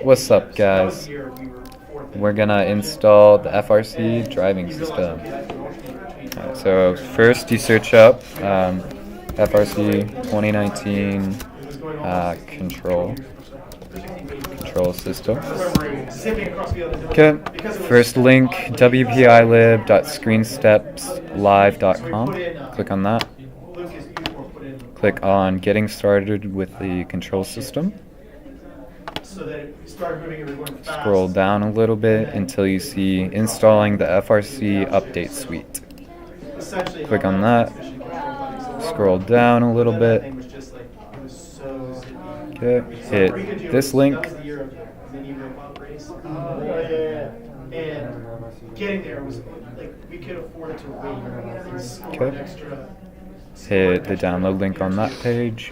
What's up, guys? We're gonna install the FRC driving system. So first you search up FRC 2019 control system. Okay, first link wpilib.screenstepslive.com. Click on that. Click on getting started with the control system. Scroll down a little bit until you see installing the FRC update suite. Click on that. Scroll down a little bit. Okay, hit this link. Okay. Hit the download link on that page.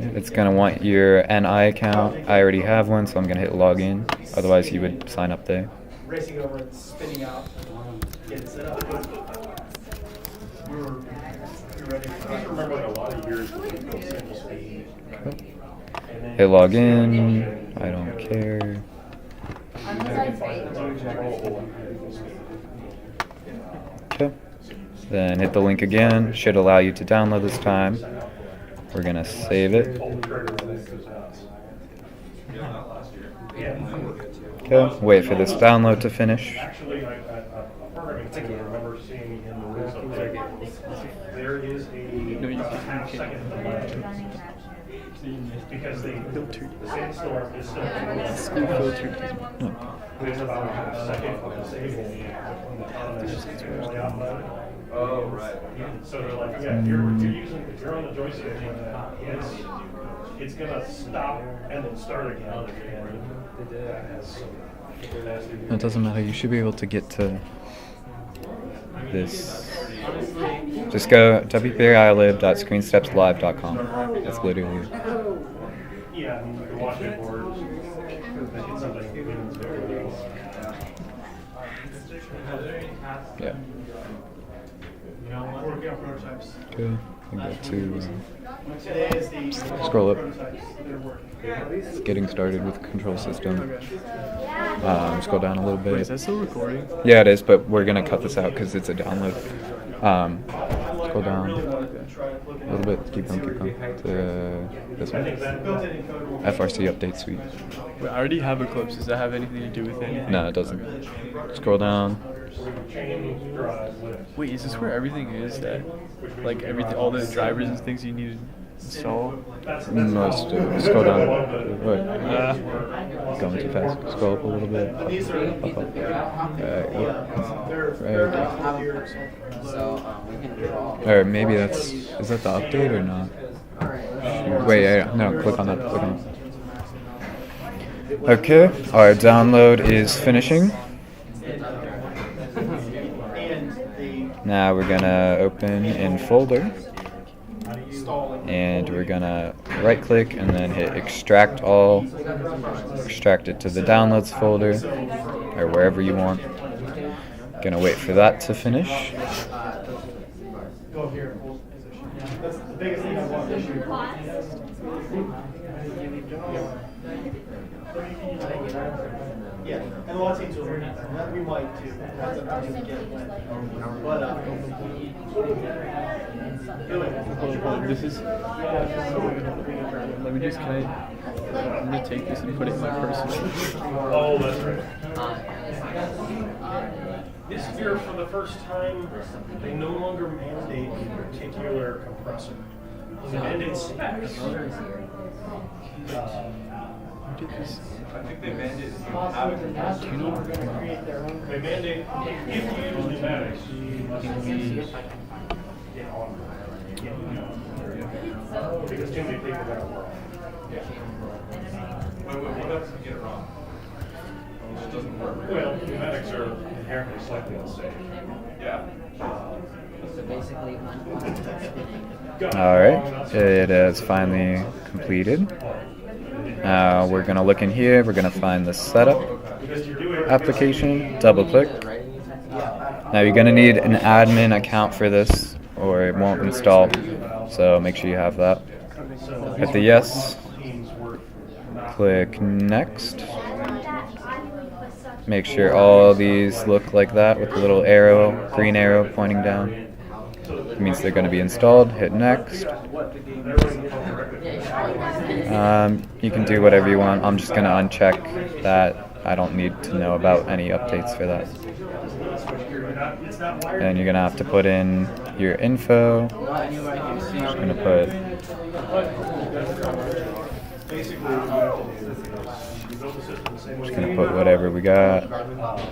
It's going to want your NI account. I already have one, so I'm going to hit login. Otherwise, you would sign up there. Hit login. I don't care. Okay. Then hit the link again. Should allow you to download this time. We're gonna save it. Okay, wait for this download to finish. Because the sandstorm is still there's about a second of disable Oh, right. So they're like, yeah, if you're on the joystick, it's gonna stop and then start again. It doesn't matter, you should be able to get to this. Just go wpilib.screenstepslive.com. That's literally it. Yeah, the watching board is something. Yeah. Okay, I go to scroll up. It's getting started with the control system. Scroll down a little bit. Wait, is that still recording? Yeah, it is, but we're gonna cut this out because it's a download. Scroll down a little bit. Keep going. To this one. FRC update suite. Wait, I already have Eclipse. Does that have anything to do with anything? No, it doesn't. Scroll down. Wait, is this where everything is? That, like everything, all the drivers and things you need to install? No, scroll down. Wait. Going too fast. Scroll up a little bit. Up. Or maybe that's. Is that the update or not? Wait, no. Click on that. Okay, our download is finishing. Now we're gonna open in folder, and we're gonna right click and then hit extract all, extract it to the downloads folder or wherever you want. Gonna wait for that to finish. Yeah, and a lot of teams will learn that. We might too. That's up to you again. But This is. Let me just. I'm gonna take this and put it in my personal. Oh, that's right. This year, for the first time, they no longer mandate a particular compressor. They mandate specs. I think they mandate They mandate if you use pneumatics, you must get on. Because too many people got it wrong. Yeah. What else did you get it wrong? It doesn't work. Well, pneumatics are inherently slightly unsafe. Yeah. So basically, All right, it is finally completed. We're going to look in here. We're going to find the setup application. Double click. Now you're going to need an admin account for this or it won't install. So make sure you have that. Hit the yes. Click next. Make sure all these look like that with the little arrow, green arrow pointing down. It means they're going to be installed. Hit next. You can do whatever you want. I'm just going to uncheck that. I don't need to know about any updates for that. And you're going to have to put in your info. Just going to put just going to put whatever we got.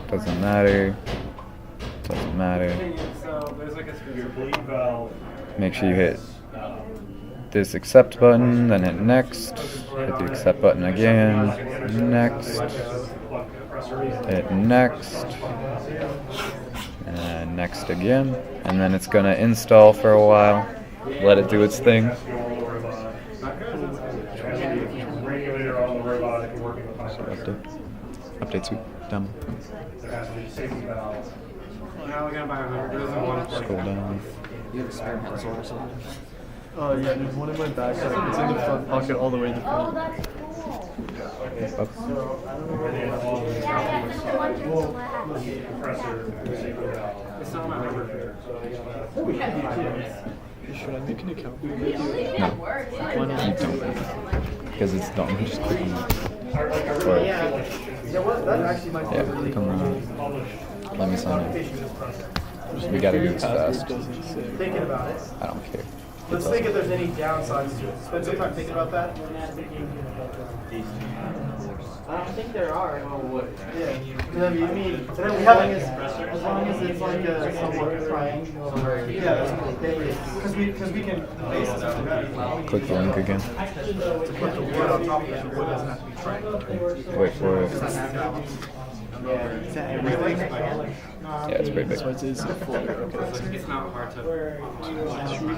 Doesn't matter. Doesn't matter. Make sure you hit this accept button, then hit next. Hit the accept button again. Next. Hit next. And next again. And then it's going to install for a while. Let it do its thing. Update suite. Done. Scroll down. You have a spare pencil or something? Oh yeah, there's one in my backpack. It's in the front pocket all the way in the front. Up. Should I make an account? No. Why not? You don't. Because it's done. Just click on that. Or, yeah, click on that. Let me sign in. We gotta do this fast. Thinking about it. I don't care. Let's think if there's any downsides to it. Spend some time thinking about that. I don't think there are. Yeah. Because I mean, we haven't. As long as it's like a somewhat triangle. Yeah, because we can base this on that. Click the link again. To put the wood on top of it, the wood doesn't have to be triangle. Wait for it. Is that everything? Yeah, it's pretty big. So it is a folder. Okay. It's not hard to. Should we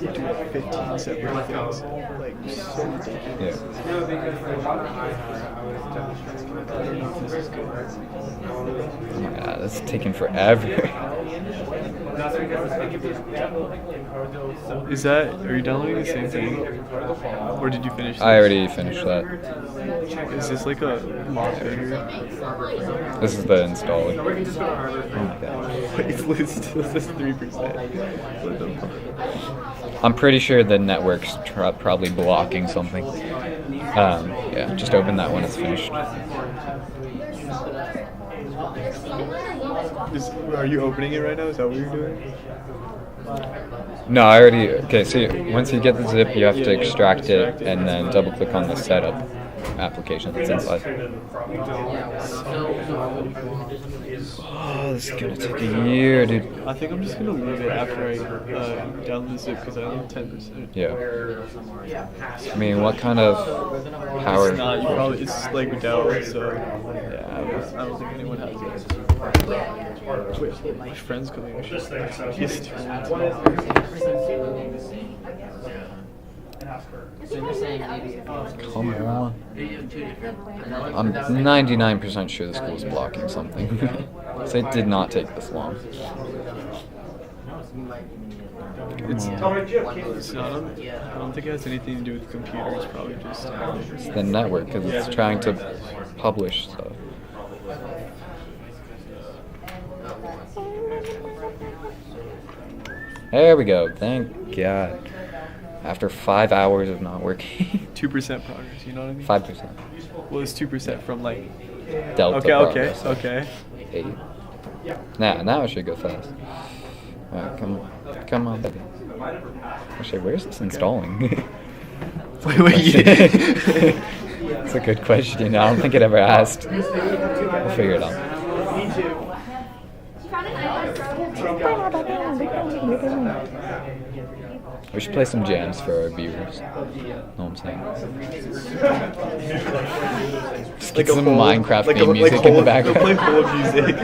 do 15 separate things? Like, so ridiculous. Yeah. No, because the one I This is good. Yeah, that's taking forever. Is that, are you downloading the same thing? Or did you finish this? I already finished that. Is this like a mod editor? This is the installer. We can just go to Harvard. Oh my god. Wait, it says 3%. What the fuck? I'm pretty sure the network's probably blocking something. Yeah, just open that when it's finished. Are you opening it right now? Is that what you're doing? No, I already. Okay, so once you get the zip, you have to extract it and then double click on the setup application that's inside. Oh, this is gonna take a year, dude. I think I'm just gonna leave it after I download the zip because I only have 10%. Yeah. I mean, what kind of power? It's not, you probably, it's like Dell, so yeah, I don't think anyone has it. Wait, my friend's coming. Yes, So you're saying maybe if Come on. I'm 99% sure the school's blocking something. So it did not take this long. it's not, I don't think it has anything to do with the computer. It's probably just It's the network because it's trying to publish stuff. There we go. Thank God. After 5 hours of not working. 2% progress. You know what I mean? 5%. Well, it's 2% from like. Delta Okay, progress. okay. 8. Now it should go fast. Alright, come on, baby. Actually, where's this installing? Wait. It's a good question. I don't think it ever asked. We'll figure it out. We should play some jams for our viewers. Know what I'm saying? Just get some Minecraft theme music in the background. Play whole music.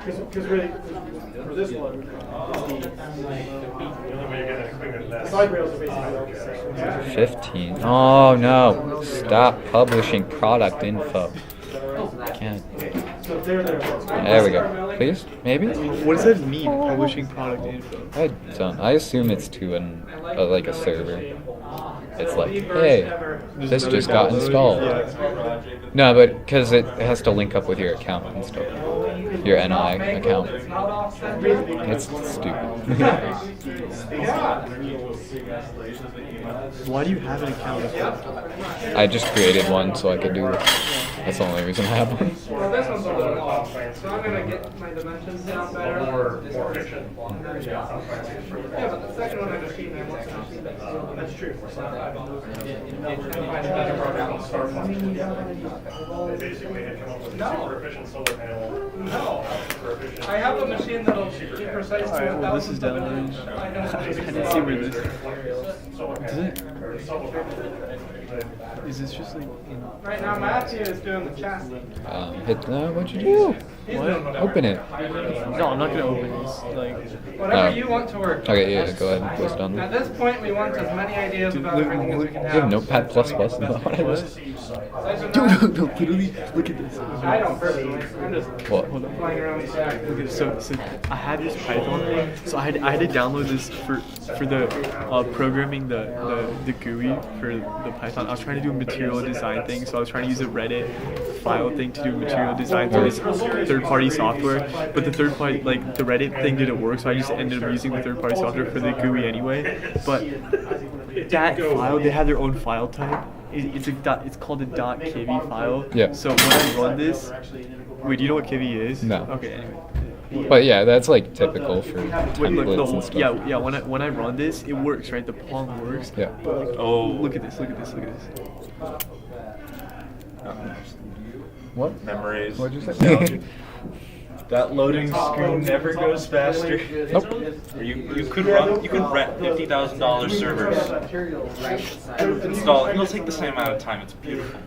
Because really, for this one, the side rails are basically 15. Oh no! Stop publishing product info. Can't. So if they're there. There we go. Please? Maybe? What does that mean? Publishing product info. I don't. I assume it's to like a server. It's like, hey, this just got installed. Yeah. No, but because it has to link up with your account and stuff. Your NI account. It's stupid. Why do you have an account? I just created one so I could do it. That's the only reason I have one. Well, this one's a little off, so I'm gonna get my dimensions down better. More efficient. Yeah, but the second one I just keep what's the machine that's true. They basically had come up with a super efficient solar panel. No. Super efficient. I have a machine that'll be precise to Alright, well, this is 1,000 downloaded. I didn't see where this Solar Does panel. it? Or solar panel. Is this just like in... Right now, Matthew is doing the chassis. Hit what'd you do? What? Open it. No, I'm not gonna open this. Like, Whatever you want to work. Okay, yeah, go ahead and post on At there. this point, we want as many ideas about everything as we can You have have. Notepad++? No, what is this? no, literally, look at this. I don't personally. I'm just What? flying around the stack. Look at so I had this Python thing, so I had to download this for the programming the GUI for the Python. I was trying to do a material design thing, so I was trying to use a Reddit file thing to do material design through this third-party software. But the third-party, like the Reddit thing didn't work, so I just ended up using the third-party software for the GUI anyway. But that file, they have their own file type. It's called a .kv file. Yeah. So when I run this, wait, do you know what kv is? No. Okay. Anyway. But yeah, that's like typical for Wait, templates look, and stuff. yeah. When I run this, it works, right? The Pong works. Yeah. But like, oh, look at this. Look at this. What? Memories. What'd you say? That loading screen never goes faster. Nope. Or you could rent $50,000 servers. Install it. It'll take the same amount of time. It's beautiful.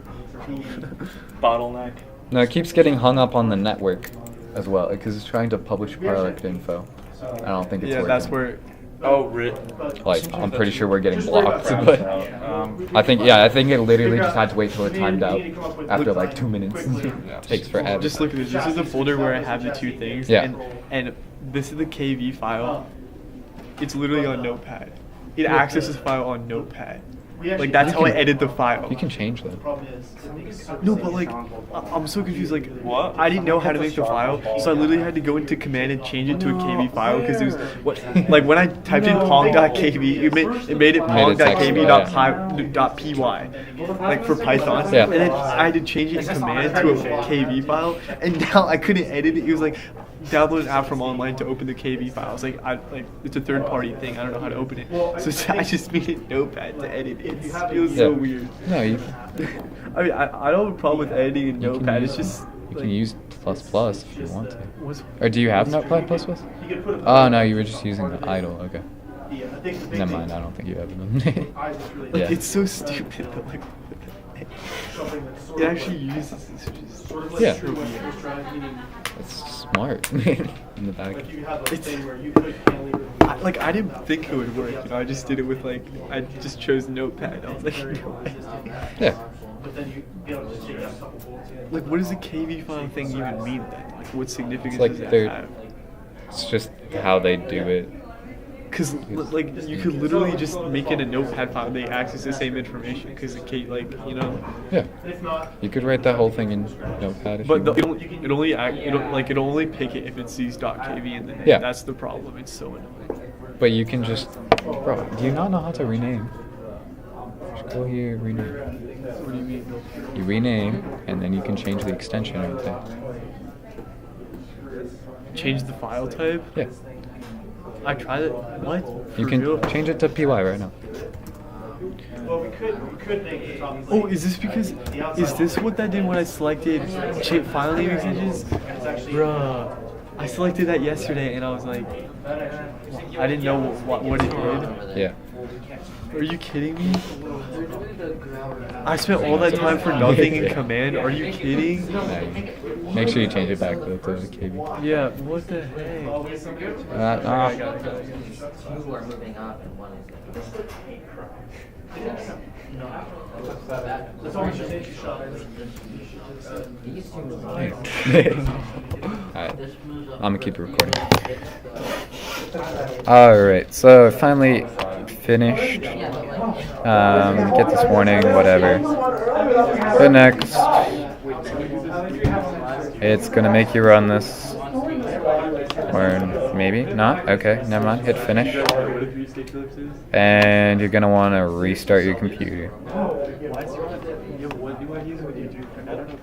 Bottleneck. No, it keeps getting hung up on the network as well because it's trying to publish product info. I don't think it's Yeah, working. that's where. Oh, Rit. Like, I'm pretty sure we're getting blocked, but I think it literally just had to wait till it timed out after like 2 minutes. It takes forever. Just look at this. This is the folder where I have the two things. Yeah. And this is the KV file. It's literally on Notepad. It accesses the file on Notepad. Like that's how I edit the file. You can change that. No, but like, I'm so confused. Like, What? I didn't know how to make the file, so I literally had to go into command and change it to a KV file because it was what, like when I typed in pong.kv, it made it pong.kv.py, like for Python. Yeah. And then I had to change it in command to a KV file, and now I couldn't edit it. It was like download an app from online to open the KV file. I was like, it's a third-party thing. I don't know how to open it, so I just made it Notepad to edit it. It feels so weird. No, you I mean, I don't have a problem with editing in You can Notepad. use- It's just you can use ++ if you want to. what's Or do you have Notepad++? Oh no, you were just using the idle. Okay. Never mind. I don't think you have them. like, Yeah. it's so stupid. But like, it actually uses this. Which is Yeah. so weird. It's smart in the back. I didn't think it would work. You know, I just did it with like I just chose Notepad. I was like, Yeah. like what does the KV file thing even mean then? Like what significance It's like does that they're- have? It's just how they do it. Because like you could literally just make it a Notepad file. They access the same information because Yeah. You could write that whole thing in Notepad if But you want. it'll only pick it if it sees .kv in the name. Yeah. That's the problem. It's so annoying. But you can just, bro. Do you not know how to rename? Just go here, rename. What do you mean? You rename, and then you can change the extension right there. Change the file type? Yeah. I tried it. What? You For can real? change it to PY right now. Oh, is this because? Is this what that did when I selected file name extensions? Bruh, I selected that yesterday and I was like, I didn't know what it did. Yeah. Are you kidding me? I spent all that time for nothing in command. Are you kidding? Nice. Make sure you change it back though to KB. Yeah. What the heck? Two are moving up and one is. That's always just a shot. These two move Alright. I'm gonna keep the recording. Alright, so finally finished. Get this warning, whatever. But next, it's gonna make you run this. Or maybe not. Okay, never mind. Hit finish. And you're gonna want to restart your computer. Why is your what do I use when you do? I don't know.